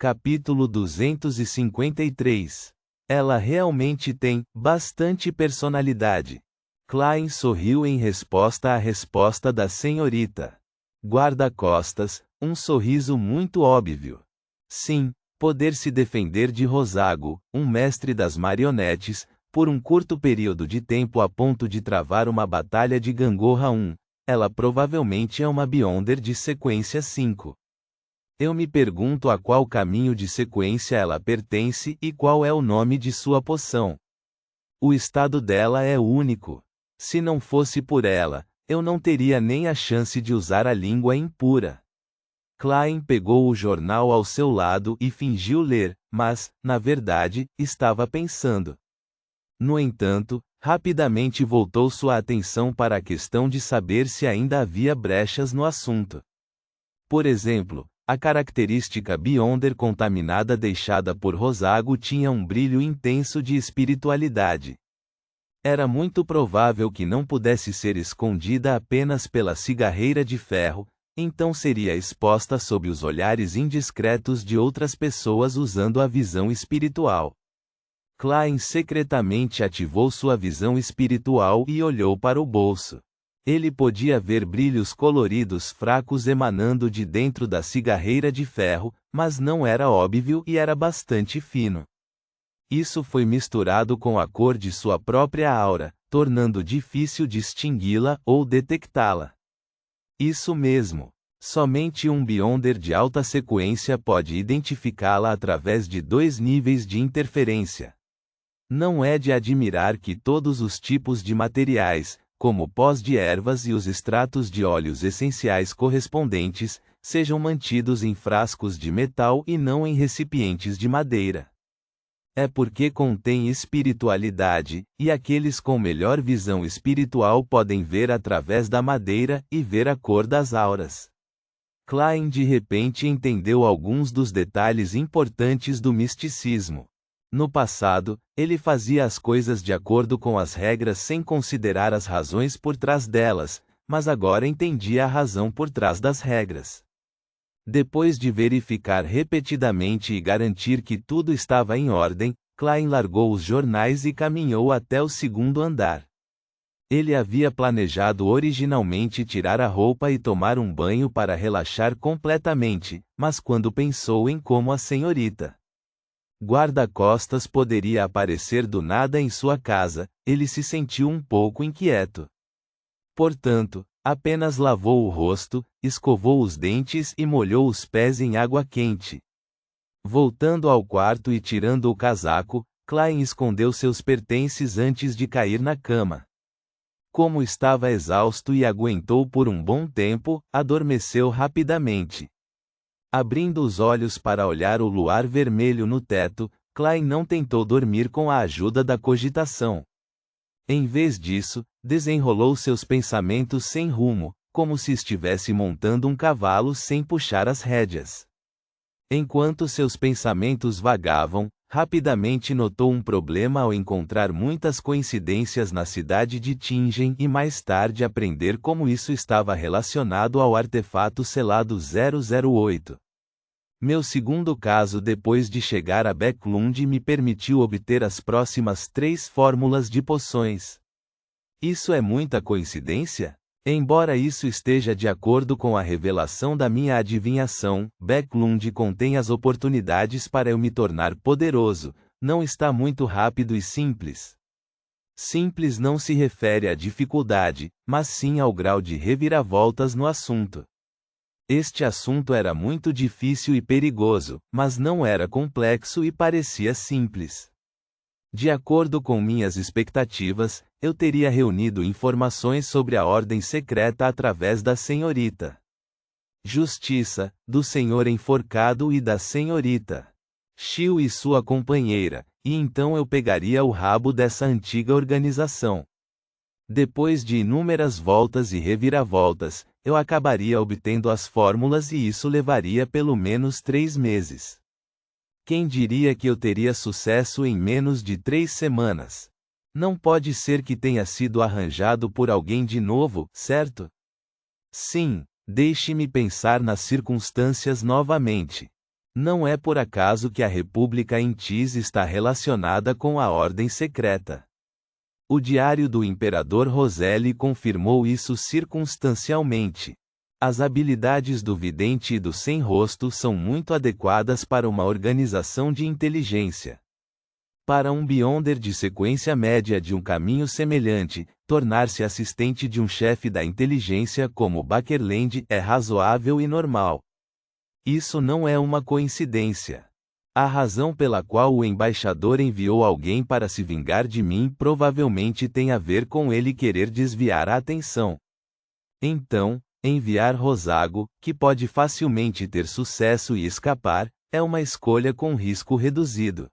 Capítulo 253. Ela realmente tem bastante personalidade. Klein sorriu em resposta à resposta da senhorita. Guarda-costas, um sorriso muito óbvio. Sim, poder se defender de Rosago, um mestre das marionetes, por um curto período de tempo a ponto de travar uma batalha de gangorra 1. Ela provavelmente é uma Beyonder de sequência 5. Eu me pergunto a qual caminho de sequência ela pertence e qual é o nome de sua poção. O estado dela é único. Se não fosse por ela, eu não teria nem a chance de usar a língua impura. Klein pegou o jornal ao seu lado e fingiu ler, mas, na verdade, estava pensando. No entanto, rapidamente voltou sua atenção para a questão de saber se ainda havia brechas no assunto. Por exemplo, a característica Beyonder contaminada deixada por Rosago tinha um brilho intenso de espiritualidade. Era muito provável que não pudesse ser escondida apenas pela cigarreira de ferro, então seria exposta sob os olhares indiscretos de outras pessoas usando a visão espiritual. Klein secretamente ativou sua visão espiritual e olhou para o bolso. Ele podia ver brilhos coloridos fracos emanando de dentro da cigarreira de ferro, mas não era óbvio e era bastante fino. Isso foi misturado com a cor de sua própria aura, tornando difícil distingui-la ou detectá-la. Isso mesmo. Somente um Beyonder de alta sequência pode identificá-la através de 2 níveis de interferência. Não é de admirar que todos os tipos de materiais, como pós de ervas e os extratos de óleos essenciais correspondentes, sejam mantidos em frascos de metal e não em recipientes de madeira. É porque contém espiritualidade, e aqueles com melhor visão espiritual podem ver através da madeira e ver a cor das auras. Klein de repente entendeu alguns dos detalhes importantes do misticismo. No passado, ele fazia as coisas de acordo com as regras sem considerar as razões por trás delas, mas agora entendia a razão por trás das regras. Depois de verificar repetidamente e garantir que tudo estava em ordem, Klein largou os jornais e caminhou até o 2º andar. Ele havia planejado originalmente tirar a roupa e tomar um banho para relaxar completamente, mas quando pensou em como a senhorita guarda-costas poderia aparecer do nada em sua casa, ele se sentiu um pouco inquieto. Portanto, apenas lavou o rosto, escovou os dentes e molhou os pés em água quente. Voltando ao quarto e tirando o casaco, Klein escondeu seus pertences antes de cair na cama. Como estava exausto e aguentou por um bom tempo, adormeceu rapidamente. Abrindo os olhos para olhar o luar vermelho no teto, Klein não tentou dormir com a ajuda da cogitação. Em vez disso, desenrolou seus pensamentos sem rumo, como se estivesse montando um cavalo sem puxar as rédeas. Enquanto seus pensamentos vagavam, rapidamente notou um problema ao encontrar muitas coincidências na cidade de Tingen e mais tarde aprender como isso estava relacionado ao artefato selado 008. Meu segundo caso depois de chegar a Backlund me permitiu obter as próximas 3 fórmulas de poções. Isso é muita coincidência? Embora isso esteja de acordo com a revelação da minha adivinhação, Backlund contém as oportunidades para eu me tornar poderoso, não está muito rápido e simples. Simples não se refere à dificuldade, mas sim ao grau de reviravoltas no assunto. Este assunto era muito difícil e perigoso, mas não era complexo e parecia simples. De acordo com minhas expectativas, eu teria reunido informações sobre a ordem secreta através da senhorita Justiça, do senhor enforcado e da senhorita Shiu e sua companheira, e então eu pegaria o rabo dessa antiga organização. Depois de inúmeras voltas e reviravoltas, eu acabaria obtendo as fórmulas e isso levaria pelo menos 3 meses. Quem diria que eu teria sucesso em menos de 3 semanas? Não pode ser que tenha sido arranjado por alguém de novo, certo? Sim, deixe-me pensar nas circunstâncias novamente. Não é por acaso que a República em Tis está relacionada com a Ordem Secreta. O diário do imperador Roselli confirmou isso circunstancialmente. As habilidades do vidente e do sem-rosto são muito adequadas para uma organização de inteligência. Para um Beyonder de sequência média de um caminho semelhante, tornar-se assistente de um chefe da inteligência como Bakerland é razoável e normal. Isso não é uma coincidência. A razão pela qual o embaixador enviou alguém para se vingar de mim provavelmente tem a ver com ele querer desviar a atenção. Então, enviar Rosago, que pode facilmente ter sucesso e escapar, é uma escolha com risco reduzido.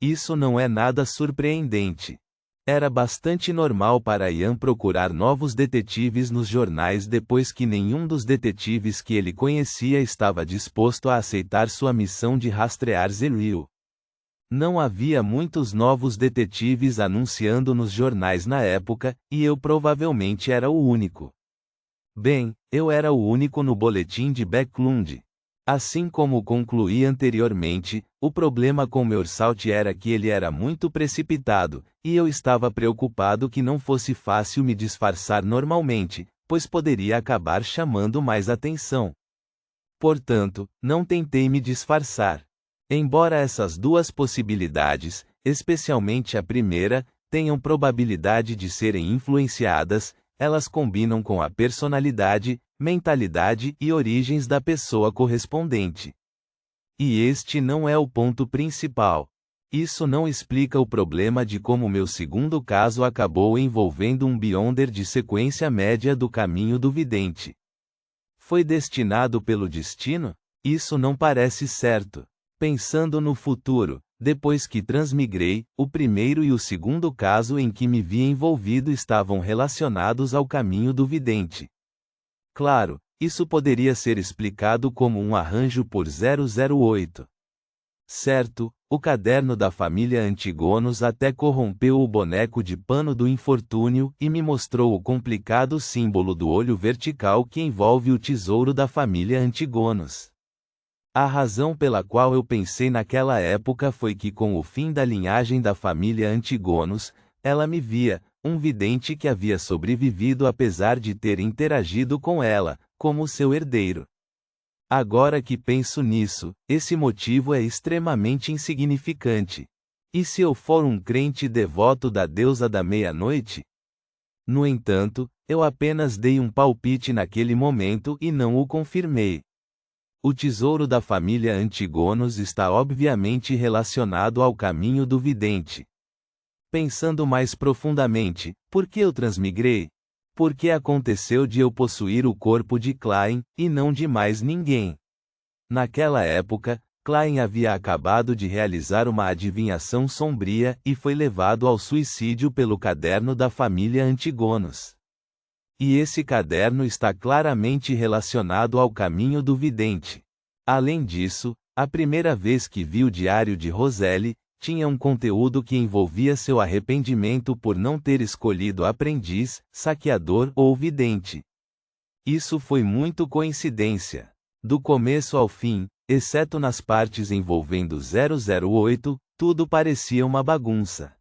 Isso não é nada surpreendente. Era bastante normal para Ian procurar novos detetives nos jornais depois que nenhum dos detetives que ele conhecia estava disposto a aceitar sua missão de rastrear Zeril. Não havia muitos novos detetives anunciando nos jornais na época, e eu provavelmente era o único. Bem, eu era o único no boletim de Backlund. Assim como concluí anteriormente, o problema com Meursault era que ele era muito precipitado, e eu estava preocupado que não fosse fácil me disfarçar normalmente, pois poderia acabar chamando mais atenção. Portanto, não tentei me disfarçar. Embora essas duas possibilidades, especialmente a primeira, tenham probabilidade de serem influenciadas, elas combinam com a personalidade, mentalidade e origens da pessoa correspondente. E este não é o ponto principal. Isso não explica o problema de como meu segundo caso acabou envolvendo um Beyonder de sequência média do caminho do vidente. Foi destinado pelo destino? Isso não parece certo. Pensando no futuro, depois que transmigrei, o primeiro e o segundo caso em que me vi envolvido estavam relacionados ao caminho do vidente. Claro, isso poderia ser explicado como um arranjo por 008. Certo, o caderno da família Antigonos até corrompeu o boneco de pano do infortúnio e me mostrou o complicado símbolo do olho vertical que envolve o tesouro da família Antigonos. A razão pela qual eu pensei naquela época foi que com o fim da linhagem da família Antigonos, ela me via, um vidente que havia sobrevivido apesar de ter interagido com ela, como seu herdeiro. Agora que penso nisso, esse motivo é extremamente insignificante. E se eu for um crente devoto da deusa da meia-noite? No entanto, eu apenas dei um palpite naquele momento e não o confirmei. O tesouro da família Antigonos está obviamente relacionado ao caminho do vidente. Pensando mais profundamente, por que eu transmigrei? Porque aconteceu de eu possuir o corpo de Klein, e não de mais ninguém. Naquela época, Klein havia acabado de realizar uma adivinhação sombria e foi levado ao suicídio pelo caderno da família Antigonos. E esse caderno está claramente relacionado ao caminho do vidente. Além disso, a primeira vez que vi o diário de Roselli, tinha um conteúdo que envolvia seu arrependimento por não ter escolhido aprendiz, saqueador ou vidente. Isso foi muito coincidência. Do começo ao fim, exceto nas partes envolvendo 008, tudo parecia uma bagunça.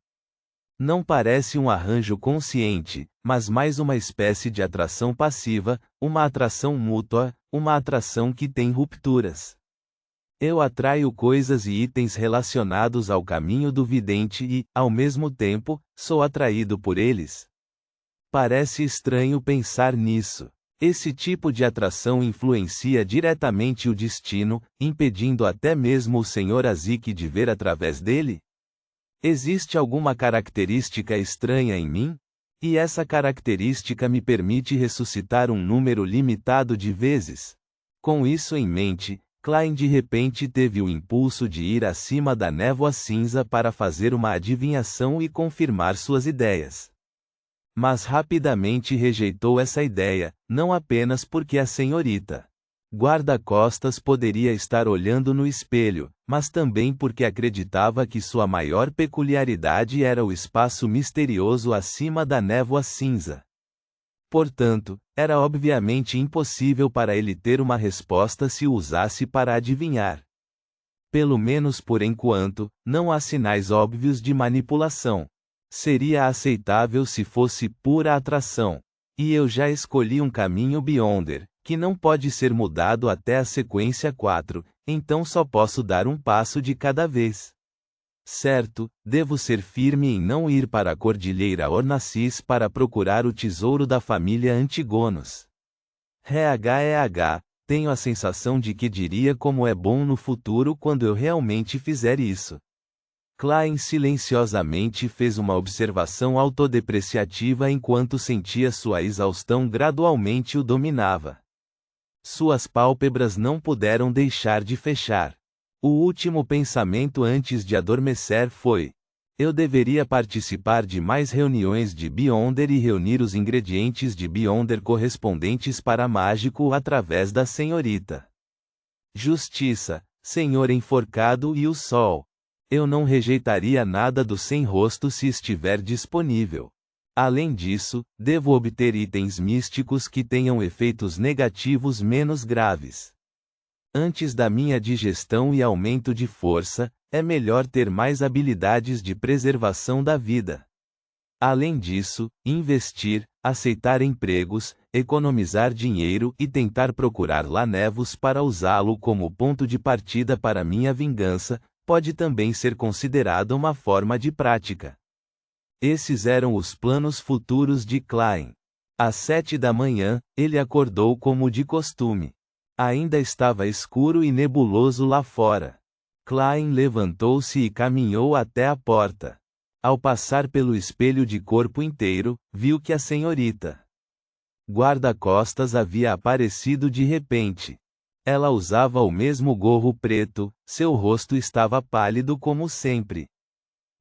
Não parece um arranjo consciente, mas mais uma espécie de atração passiva, uma atração mútua, uma atração que tem rupturas. Eu atraio coisas e itens relacionados ao caminho do vidente e, ao mesmo tempo, sou atraído por eles. Parece estranho pensar nisso. Esse tipo de atração influencia diretamente o destino, impedindo até mesmo o Sr. Azik de ver através dele? Existe alguma característica estranha em mim? E essa característica me permite ressuscitar um número limitado de vezes. Com isso em mente, Klein de repente teve o impulso de ir acima da névoa cinza para fazer uma adivinhação e confirmar suas ideias. Mas rapidamente rejeitou essa ideia, não apenas porque a senhorita guarda-costas poderia estar olhando no espelho, mas também porque acreditava que sua maior peculiaridade era o espaço misterioso acima da névoa cinza. Portanto, era obviamente impossível para ele ter uma resposta se o usasse para adivinhar. Pelo menos por enquanto, não há sinais óbvios de manipulação. Seria aceitável se fosse pura atração. E eu já escolhi um caminho Beyonder, que não pode ser mudado até a sequência 4, então só posso dar um passo de cada vez. Certo, devo ser firme em não ir para a Cordilheira Ornacis para procurar o tesouro da família Antigonos. Tenho a sensação de que diria como é bom no futuro quando eu realmente fizer isso. Klein silenciosamente fez uma observação autodepreciativa enquanto sentia sua exaustão gradualmente o dominava. Suas pálpebras não puderam deixar de fechar. O último pensamento antes de adormecer foi: eu deveria participar de mais reuniões de Beyonder e reunir os ingredientes de Beyonder correspondentes para mágico através da senhorita. Justiça, Senhor enforcado e o sol. Eu não rejeitaria nada do sem rosto se estiver disponível. Além disso, devo obter itens místicos que tenham efeitos negativos menos graves. Antes da minha digestão e aumento de força, é melhor ter mais habilidades de preservação da vida. Além disso, investir, aceitar empregos, economizar dinheiro e tentar procurar Lanevos para usá-lo como ponto de partida para minha vingança, pode também ser considerada uma forma de prática. Esses eram os planos futuros de Klein. Às 7 da manhã, ele acordou como de costume. Ainda estava escuro e nebuloso lá fora. Klein levantou-se e caminhou até a porta. Ao passar pelo espelho de corpo inteiro, viu que a senhorita guarda-costas havia aparecido de repente. Ela usava o mesmo gorro preto, seu rosto estava pálido como sempre.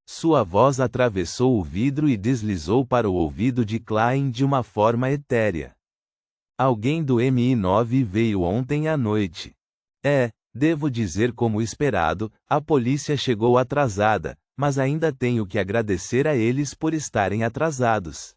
Sua voz atravessou o vidro e deslizou para o ouvido de Klein de uma forma etérea. Alguém do MI9 veio ontem à noite. Devo dizer como esperado, a polícia chegou atrasada, mas ainda tenho que agradecer a eles por estarem atrasados.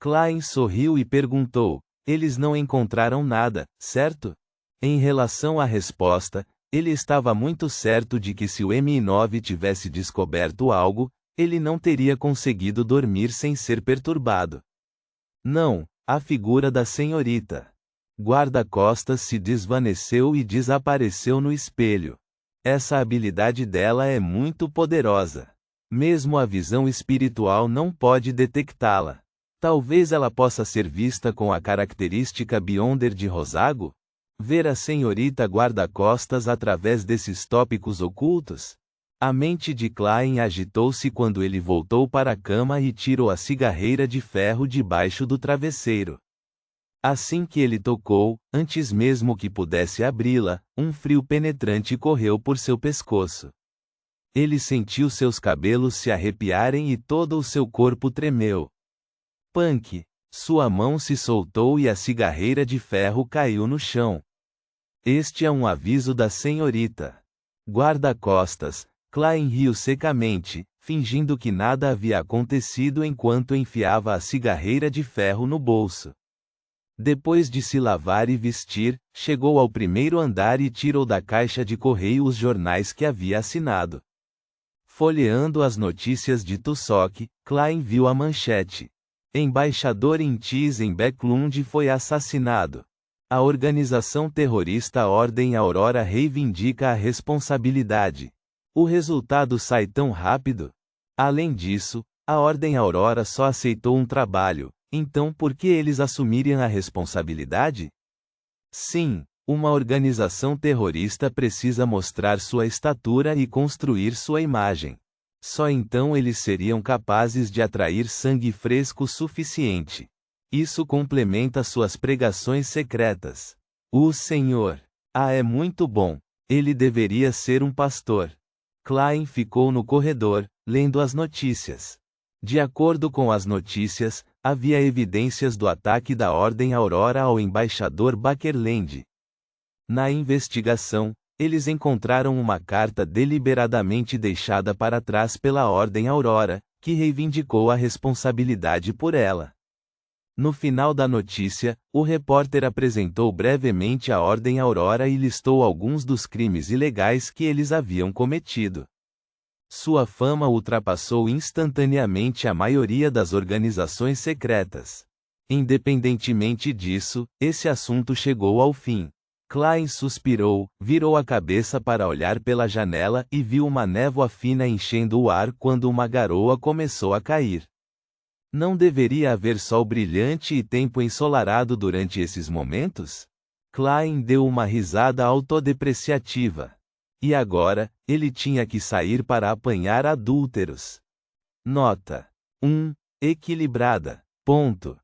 Klein sorriu e perguntou: eles não encontraram nada, certo? Em relação à resposta, ele estava muito certo de que se o MI9 tivesse descoberto algo, ele não teria conseguido dormir sem ser perturbado. Não, a figura da senhorita guarda-costas se desvaneceu e desapareceu no espelho. Essa habilidade dela é muito poderosa. Mesmo a visão espiritual não pode detectá-la. Talvez ela possa ser vista com a característica Beyonder de Rosago? Ver a senhorita guarda-costas através desses tópicos ocultos? A mente de Klein agitou-se quando ele voltou para a cama e tirou a cigarreira de ferro debaixo do travesseiro. Assim que ele tocou, antes mesmo que pudesse abri-la, um frio penetrante correu por seu pescoço. Ele sentiu seus cabelos se arrepiarem e todo o seu corpo tremeu. Punk! Sua mão se soltou e a cigarreira de ferro caiu no chão. Este é um aviso da senhorita guarda-costas. Klein riu secamente, fingindo que nada havia acontecido enquanto enfiava a cigarreira de ferro no bolso. Depois de se lavar e vestir, chegou ao primeiro andar e tirou da caixa de correio os jornais que havia assinado. Folheando as notícias de Tussock, Klein viu a manchete: Embaixador em Backlund foi assassinado. A organização terrorista Ordem Aurora reivindica a responsabilidade. O resultado sai tão rápido? Além disso, a Ordem Aurora só aceitou um trabalho. Então por que eles assumiriam a responsabilidade? Sim, uma organização terrorista precisa mostrar sua estatura e construir sua imagem. Só então eles seriam capazes de atrair sangue fresco suficiente. Isso complementa suas pregações secretas. O Senhor. É muito bom. Ele deveria ser um pastor. Klein ficou no corredor, lendo as notícias. De acordo com as notícias, havia evidências do ataque da Ordem Aurora ao embaixador Bakerland. Na investigação, eles encontraram uma carta deliberadamente deixada para trás pela Ordem Aurora, que reivindicou a responsabilidade por ela. No final da notícia, o repórter apresentou brevemente a Ordem Aurora e listou alguns dos crimes ilegais que eles haviam cometido. Sua fama ultrapassou instantaneamente a maioria das organizações secretas. Independentemente disso, esse assunto chegou ao fim. Klein suspirou, virou a cabeça para olhar pela janela e viu uma névoa fina enchendo o ar quando uma garoa começou a cair. Não deveria haver sol brilhante e tempo ensolarado durante esses momentos? Klein deu uma risada autodepreciativa. E agora, ele tinha que sair para apanhar adúlteros. Nota 1. Equilibrada. Ponto.